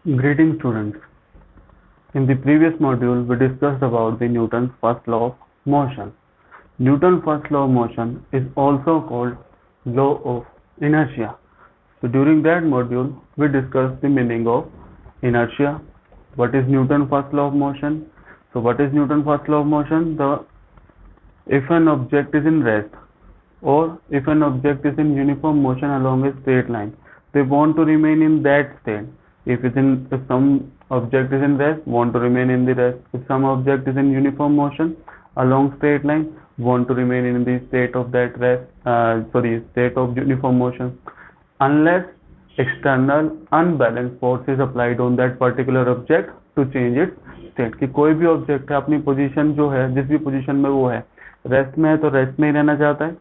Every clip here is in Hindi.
Greetings students. In the previous module, we discussed about the Newton's first law of motion. Newton's first law of motion is also called law of inertia. So during that module, we discussed the meaning of inertia. What is Newton's first law of motion? So what is Newton's first law of motion? If an object is in rest or if an object is in uniform motion along a straight line, they want to remain in that state. If some object is in rest, want to remain in the rest. If some object is in uniform motion along straight line, want to remain in the state of that state of uniform motion, unless external unbalanced force is applied on that particular object to change its state. कि कोई भी ऑब्जेक्ट है अपनी पोजीशन जो है, जिस भी पोजीशन में वो है, रेस्ट में है तो रेस्ट में ही रहना चाहता है,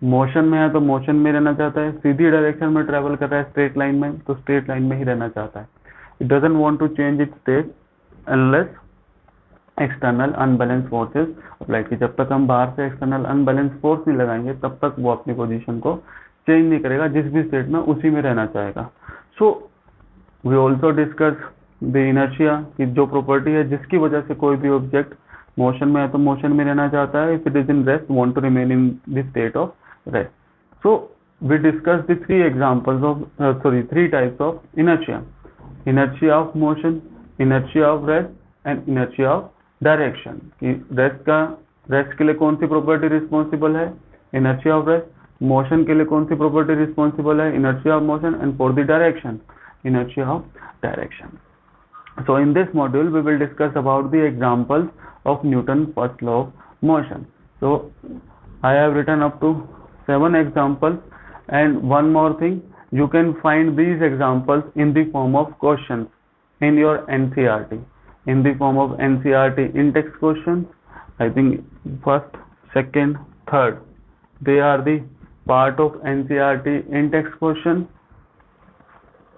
मोशन में है तो मोशन में रहना चाहता है, सीधी डायरेक्शन में ट्रेवल कर रहा है स्ट्रेट लाइन में तो स्ट्रेट लाइन में ही रहना चाहता है. It doesn't want to change its state unless external unbalance forces apply. कि जब तक हम बाहर से एक्सटर्नल अनबैलेंस फोर्स नहीं लगाएंगे तब तक वो अपनी पोजीशन को चेंज नहीं करेगा, जिस भी स्टेट में उसी में रहना चाहेगा. So we also discuss the inertia की जो प्रॉपर्टी है जिसकी वजह से कोई भी ऑब्जेक्ट मोशन में है तो मोशन में रहना चाहता है. If it is in rest want to remain in the state of rest. So we discussed the three types of inertia: inertia of motion, inertia of rest and inertia of direction. कि रेस्ट के लिए कौन सी प्रॉपर्टी रिस्पॉन्सिबल है? inertia of rest. मोशन के लिए कौन सी प्रॉपर्टी रिस्पॉन्सिबल है? inertia of motion. And for the direction, inertia of direction. So in this module we will discuss about the examples of Newton's first law of motion. So I have written up to 7 examples, and one more thing, you can find these examples in the form of questions in your NCERT, in the form of NCERT in-text questions. I think first, second, third, they are the part of NCERT in-text question.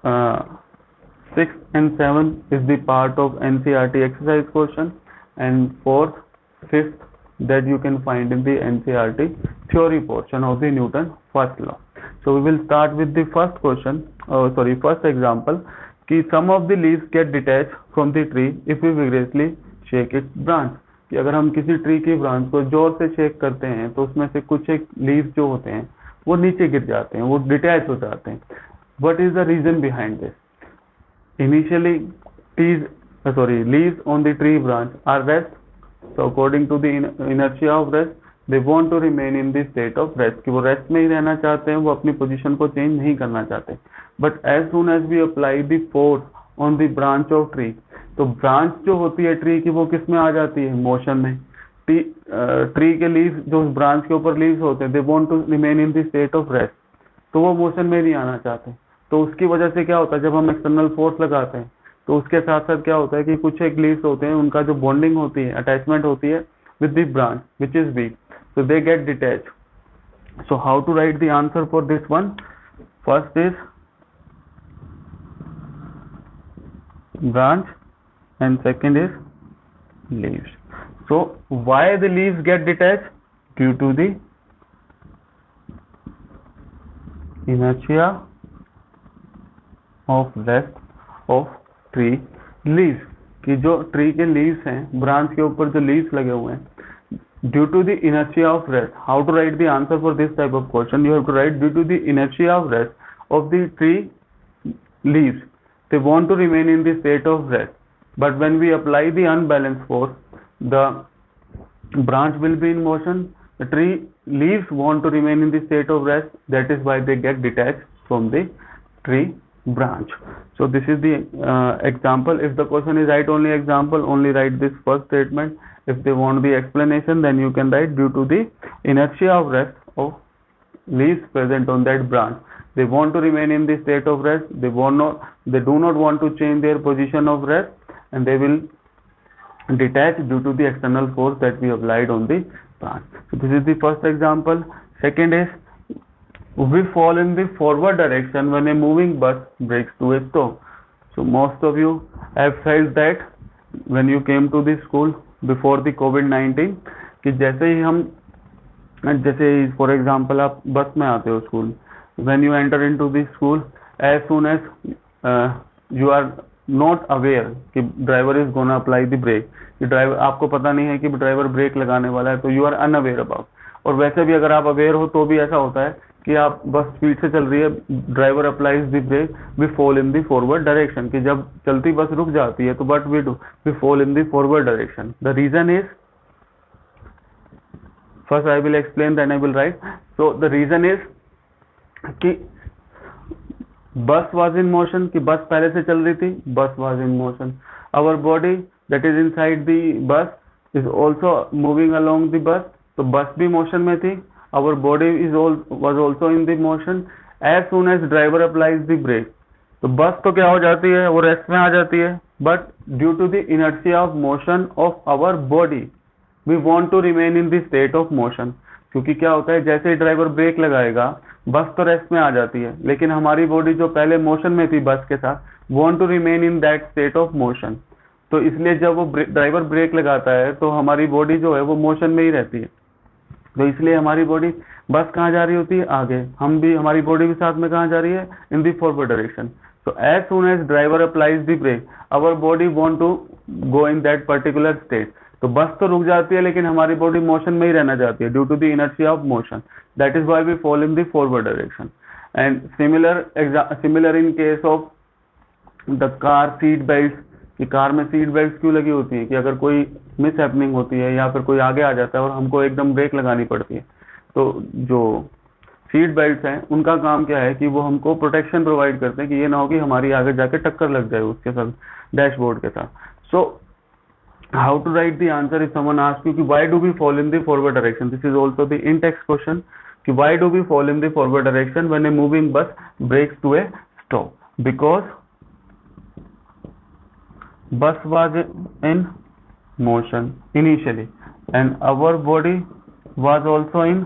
6th and 7th is the part of NCERT exercise question, and 4th, 5th, that you can find in the NCERT theory portion of the Newton first law. So we will start with the first example. कि some of the leaves get detached from the tree if we vigorously shake its branch. कि अगर हम किसी ट्री की ब्रांच को जोर से शेक करते हैं तो उसमें से कुछ एक लीव्स जो होते हैं वो नीचे गिर जाते हैं, वो डिटैच हो जाते हैं. What is the reason behind this? Initially, leaves on the tree branch are rest. So according to the inertia of rest, they want to remain in the state of rest. कि वो रेस्ट में ही रहना चाहते हैं, वो अपनी पोजीशन को चेंज नहीं करना चाहते. But as soon as we apply the force on the branch of tree, तो ब्रांच जो होती है ट्री की वो किस में आ जाती है? मोशन में. ट्री के लीव्स जो ब्रांच के ऊपर लीव्स होते हैं, they want to remain in the state of rest, तो वो मोशन में नहीं आना चाहते. तो उसकी वजह से क्या होता है, जब हम एक्सटर्नल फोर्स लगाते हैं तो उसके साथ साथ क्या होता है कि कुछ एक लीव्स होते हैं, उनका जो बॉन्डिंग होती है, अटैचमेंट होती है with the branch which is weak, so they get detached. So how to write the answer for this one? First is branch and second is leaves. So why the leaves get detached? Due to the inertia of rest of tree leaves. कि जो ट्री के लीव्स हैं, ब्रांच के ऊपर जो लीव्स लगे हुए हैं, due to the inertia of rest. How to write the answer for this type of question? You have to write due to the inertia of rest of the tree leaves, they want to remain in the state of rest, but when we apply the unbalanced force, the branch will be in motion, the tree leaves want to remain in the state of rest, that is why they get detached from the tree branch. So this is the example. If the question is write only example, only write this first statement. If they want the explanation, then you can write due to the inertia of rest of leaves present on that branch, they want to remain in the state of rest, they do not want to change their position of rest, and they will detach due to the external force that we applied on the branch. So this is the first example. Second is, we fall in the forward direction when a moving bus breaks to a stop. So most of you have felt that when you came to the school before the COVID-19, कि जैसे ही फॉर एग्जाम्पल आप बस में आते हो school, when you enter into the school, as soon as you are not aware कि driver is gonna apply the brake, कि ड्राइवर, आपको पता नहीं है कि ड्राइवर ब्रेक लगाने वाला है, तो यू आर अनअवेयर अबाउट। और वैसे भी अगर आप अवेयर हो तो भी ऐसा होता है कि आप बस स्पीड से चल रही है, driver applies the brake, we fall in the forward direction, कि जब चलती बस रुक जाती है तो what we do, we fall in the forward direction. The reason is, first I will explain then I will write. So the reason is कि बस वॉज इन मोशन, कि बस पहले से चल रही थी, bus was in motion. Our body that is inside the bus is also moving along the bus, तो बस भी मोशन में थी, our body is was also in the motion as soon as driver applies the brake। तो बस तो क्या हो जाती है, वो रेस्ट में आ जाती है, but due to the inertia of motion of our body we want to remain in the state of motion। क्योंकि क्या होता है, जैसे ही ड्राइवर ब्रेक लगाएगा बस तो रेस्ट में आ जाती है, लेकिन हमारी बॉडी जो पहले मोशन में थी बस के साथ, want to remain in that state of motion। तो इसलिए जब वो ड्राइवर ब्रेक लगाता है तो हमारी बॉडी जो है वो मोशन में ही रहती है, तो इसलिए हमारी बॉडी, बस कहाँ जा रही होती है, आगे, हम भी, हमारी बॉडी भी साथ में कहाँ जा रही है, इन दी फॉरवर्ड डायरेक्शन। तो as soon as driver applies the brake our body want to go in that particular state. तो बस तो रुक जाती है लेकिन हमारी बॉडी मोशन में ही रहना चाहती है due to the inertia of motion, that is why we fall in the forward direction. And similar in case of the car seat belt, कि कार में सीट बेल्ट क्यों लगी होती है, कि अगर कोई मिस हैपनिंग होती है या फिर कोई आगे आ जाता है और हमको एकदम ब्रेक लगानी पड़ती है, तो जो सीट बेल्ट हैं उनका काम क्या है कि वो हमको प्रोटेक्शन प्रोवाइड करते हैं कि ये ना हो कि हमारी आगे जाके टक्कर लग जाए उसके साथ, डैशबोर्ड के साथ। So how to write the answer if someone asks you कि why do we fall in the forward direction, this is also the in text question, कि why do we fall in the forward direction when a moving bus brakes to a stop, because bus was in motion initially and our body was also in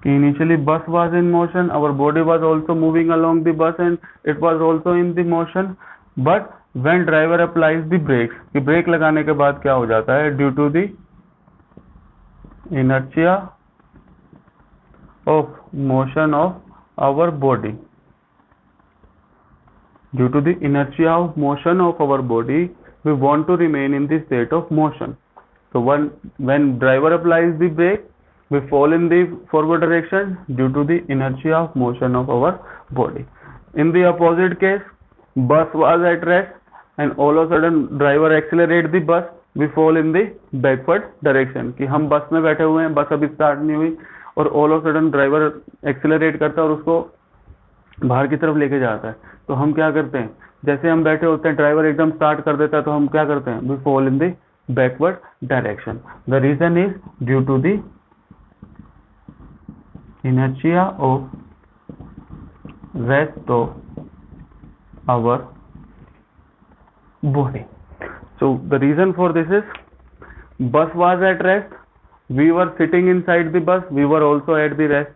initially bus was in motion, our body was also moving along the bus and it was also in the motion, but when driver applies the brakes, कि ब्रेक लगाने के बाद क्या हो जाता है, due to the inertia of motion of our body, due to the inertia of motion of our body we want to remain in the state of motion। so when driver applies the brake we fall in the forward direction due to the inertia of motion of our body। in the opposite case, bus was at rest and all of a sudden driver accelerate the bus, we fall in the backward direction, कि हम बस में बैठे हुए हैं, बस अभी स्टार्ट नहीं हुई और all of sudden driver accelerate करता है और उसको बाहर की तरफ लेके जाता है, तो हम क्या करते हैं, जैसे हम बैठे होते हैं ड्राइवर एकदम स्टार्ट कर देता है तो हम क्या करते हैं, we fall in the backward direction. The reason is due to the inertia of rest of our body। So the reason for this is bus was at rest, we were sitting inside the bus, we were also at the rest।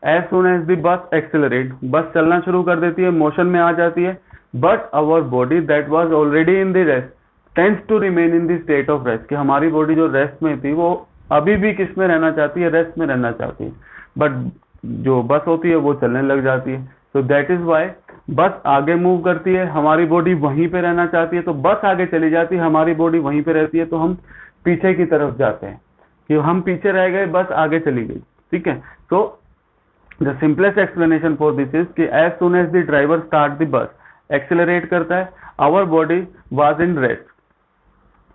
as soon as the bus accelerate, बस चलना शुरू कर देती है, मोशन में आ जाती है, but our body that was already in the rest tends to remain in the state of rest, कि हमारी बॉडी जो रेस्ट में थी वो अभी भी किस में रहना चाहती है, रेस्ट में रहना चाहती है, बट जो बस होती है वो चलने लग जाती है। so that is why बस आगे मूव करती है, हमारी बॉडी वहीं पे रहना चाहती है, तो बस आगे चली जाती है, हमारी बॉडी वहीं पे रहती है, तो हम पीछे की तरफ जाते हैं, कि हम पीछे रह गए, बस आगे चली गई। ठीक है, तो the simplest explanation for this is कि as soon as the driver start the bus, accelerate करता है, our body was in rest,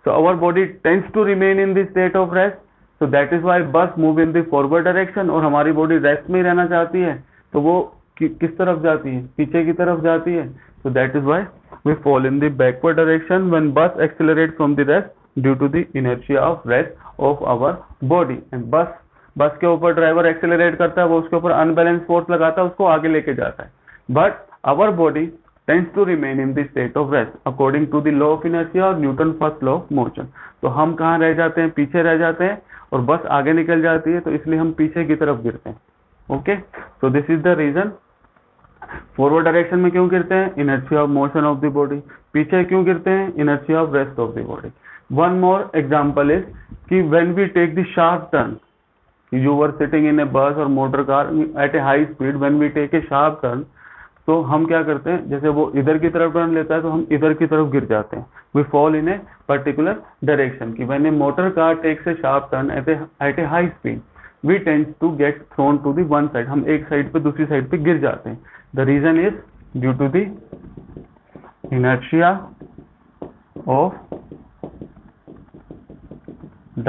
so our body tends to remain in the state of rest, so that is why bus move in the forward direction, और हमारी बॉडी रेस्ट में ही रहना चाहती है, तो वो किस तरफ जाती है, पीछे की तरफ जाती है। so that is why we fall in the backward direction when bus accelerates from the rest due to the inertia of rest of our body। and बस के ऊपर ड्राइवर एक्सेलरेट करता है, वो उसके ऊपर अनबैलेंस फोर्स लगाता है, उसको आगे लेके जाता है, but our body tends to remain in the state of rest according to the law of inertia और Newton first law of motion. तो हम कहाँ रह जाते हैं, पीछे रह जाते हैं, और बस आगे निकल जाती है, तो इसलिए हम पीछे की तरफ गिरते हैं। Okay, so this is the reason. Forward direction में क्यों गिरते हैं, inertia of motion of the body. पीछे क्यों गिरते हैं, inertia of rest of the body. One more example is कि when we take the sharp turn, You were sitting in a bus or motor car at a high speed. When we take a sharp turn, तो हम क्या करते हैं, जैसे वो इधर की तरफ टर्न लेता है तो हम इधर की तरफ गिर जाते हैं. We fall in a particular direction. कि when a motor car takes a sharp turn at a high speed, we tend to get thrown to the one side. हम एक साइड पे दूसरी साइड पे गिर जाते हैं. The reason is due to the inertia of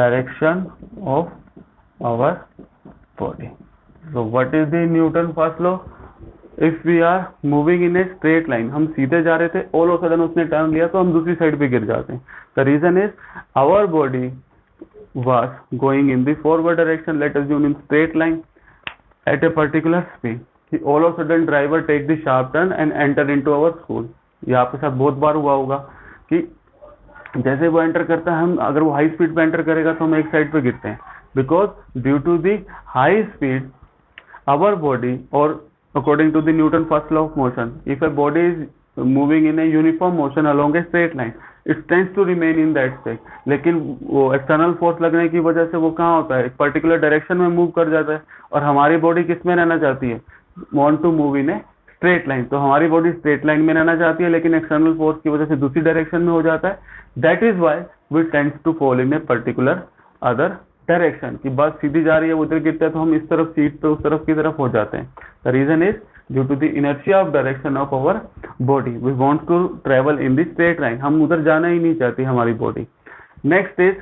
direction of our body. So what is the Newton first law? If we are moving in a straight line, हम सीधे जा रहे थे, all of a sudden उसने टर्न लिया तो हम दूसरी साइड पे गिर जाते हैं. The reason is our body was going in the forward direction, let us assume in straight line at a particular speed. All of a sudden driver take the sharp turn and enter into our school. ये आपके साथ बहुत बार हुआ होगा कि जैसे वो एंटर करता है, हम अगर वो हाई स्पीड पे एंटर करेगा तो हम एक साइड पे गिरते हैं. Because due to the high speed our body, or according to the Newton first law of motion, if a body is moving in a uniform motion along a straight line, it tends to remain in that state. लेकिन वो एक्सटर्नल फोर्स लगने की वजह से वो कहाँ होता है, एक पर्टिकुलर डायरेक्शन में मूव कर जाता है. और हमारी बॉडी किस में रहना चाहती है, want to move in a straight line. तो हमारी बॉडी स्ट्रेट लाइन में रहना चाहती है, लेकिन एक्सटर्नल फोर्स की वजह से दूसरी डायरेक्शन में हो जाता है. That is why we tends to fall in a particular other direction. कि बस सीधी जा रही है, उधर गिरता है तो हम इस तरफ सीट पे उस तरफ की तरफ हो जाते हैं. The reason is due to the inertia of direction of our body. We want to travel in the straight line. हम उधर जाना ही नहीं चाहती हमारी body. Next is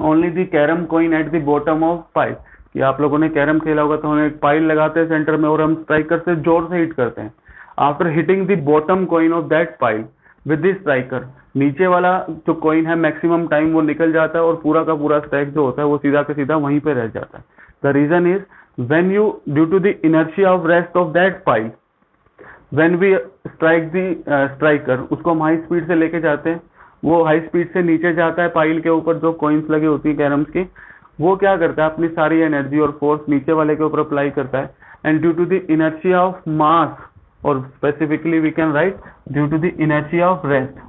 only the carrom coin at the bottom of pile. कि आप लोगों ने कैरम खेला होगा तो हम एक पाइल लगाते हैं सेंटर में और हम स्ट्राइकर से जोर से हिट करते हैं. After hitting the bottom coin of that pile with the striker, नीचे वाला जो कॉइन है मैक्सिमम टाइम वो निकल जाता है और पूरा का पूरा स्टैक जो होता है वो सीधा का सीधा वहीं पे रह जाता है. The reason is when you due to the inertia of rest of that pile, when we strike the striker, उसको हम हाई स्पीड से लेके जाते हैं, वो हाई स्पीड से नीचे जाता है पाइल के ऊपर जो कॉइन्स लगी होती है कैरम्स की. वो क्या करता है, अपनी सारी एनर्जी और फोर्स नीचे वाले के ऊपर अप्लाई करता है. And due to the inertia of mass, और specifically we can write due to the inertia of rest,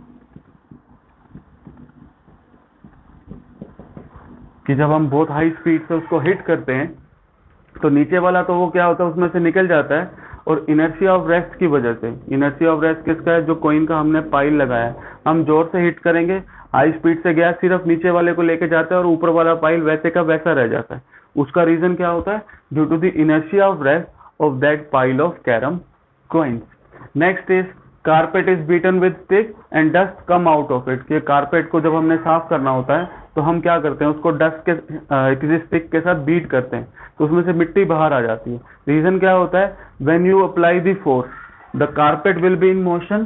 कि जब हम बहुत हाई स्पीड से उसको हिट करते हैं तो नीचे वाला तो वो क्या होता है उसमें से निकल जाता है. और इनर्शिया ऑफ रेस्ट की वजह से, इनर्शिया ऑफ रेस्ट किसका है, जो कॉइन का हमने पाइल लगाया है, हम जोर से हिट करेंगे, हाई स्पीड से गया सिर्फ नीचे वाले को लेके जाता है और ऊपर वाला पाइल वैसे का वैसा रह जाता है. उसका रीजन क्या होता है, due to the inertia of rest of that pile of carrom coins. Next is carpet is beaten with stick and dust come out of it. कि कारपेट को जब हमने साफ करना होता है तो हम क्या करते हैं, उसको डस्ट के किसी स्टिक के साथ बीट करते हैं तो उसमें से मिट्टी बाहर आ जाती है. रीजन क्या होता है, when you apply the force the carpet will be in motion.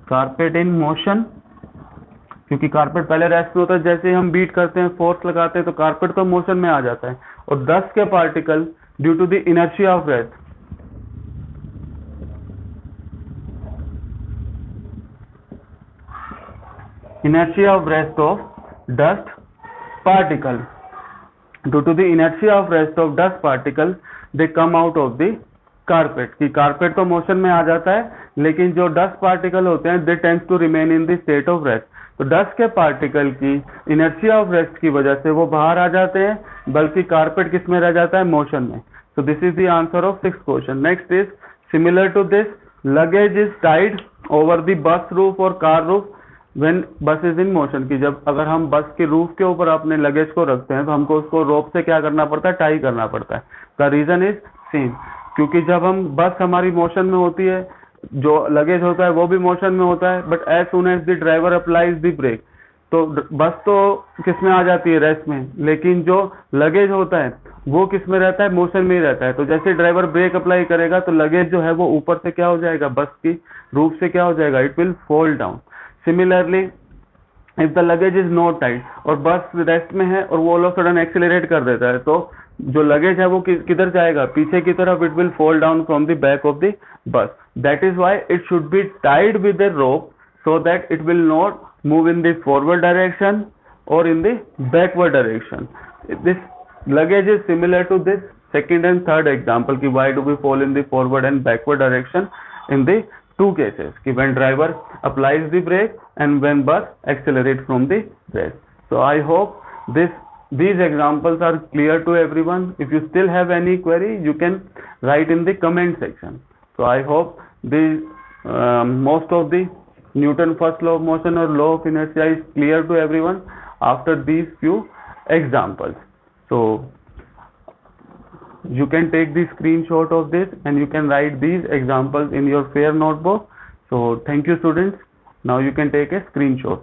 Carpet in motion, क्योंकि कारपेट पहले रेस्ट में होता है, जैसे हम बीट करते हैं फोर्स लगाते हैं तो कारपेट तो मोशन में आ जाता है. और डस्ट के particle due to the inertia of rest, inertia of rest of dust particle, due to the inertia of rest of dust particles they come out of the carpet. कि कारपेट तो मोशन में आ जाता है लेकिन जो डस्ट पार्टिकल होते हैं they tends to remain in the state of rest. तो डस्ट के पार्टिकल की इनर्शिया ऑफ रेस्ट की वजह से वो बाहर आ जाते हैं, बल्कि कारपेट किस में रह जाता है, मोशन में. So this is the answer of 6th question. Next is similar to this, luggage is tied over the bus roof or car roof when bus is in motion. कि जब अगर हम बस के रूफ के ऊपर अपने लगेज को रखते हैं तो हमको उसको रोप से क्या करना पड़ता है, टाई करना पड़ता है. द रीजन इज सेम, क्योंकि जब हम बस हमारी मोशन में होती है, जो लगेज होता है वो भी मोशन में होता है, but as soon as the driver applies the brake, तो बस तो किस में आ जाती है, रेस्ट में, लेकिन जो लगेज होता है वो किस में रहता है, मोशन में ही रहता है. तो जैसे ड्राइवर ब्रेक अप्लाई करेगा तो लगेज जो है वो ऊपर से क्या हो जाएगा, बस की रूफ से क्या हो जाएगा, it will fall down. Similarly if the luggage is not tight और बस रेस्ट में है और वो ऑल ऑफ सडन एक्सेलरेट कर देता है, तो जो लगेज है वो किधर जाएगा, पीछे की तरफ, it will fall down from the back of the bus. That is why it should be tied with a rope so that it will not move in the forward direction or in the backward direction. This luggage is similar to this second and third example कि why do we fall in the forward and backward direction in the two cases, कि when driver applies the brake and when bus accelerates from the rest. So I hope this these examples are clear to everyone? If you still have any query, you can write in the comment section. So I hope the most of the Newton first law of motion or law of inertia is clear to everyone after these few examples. So you can take the screenshot of this and you can write these examples in your fair notebook. So thank you students. Now you can take a screenshot.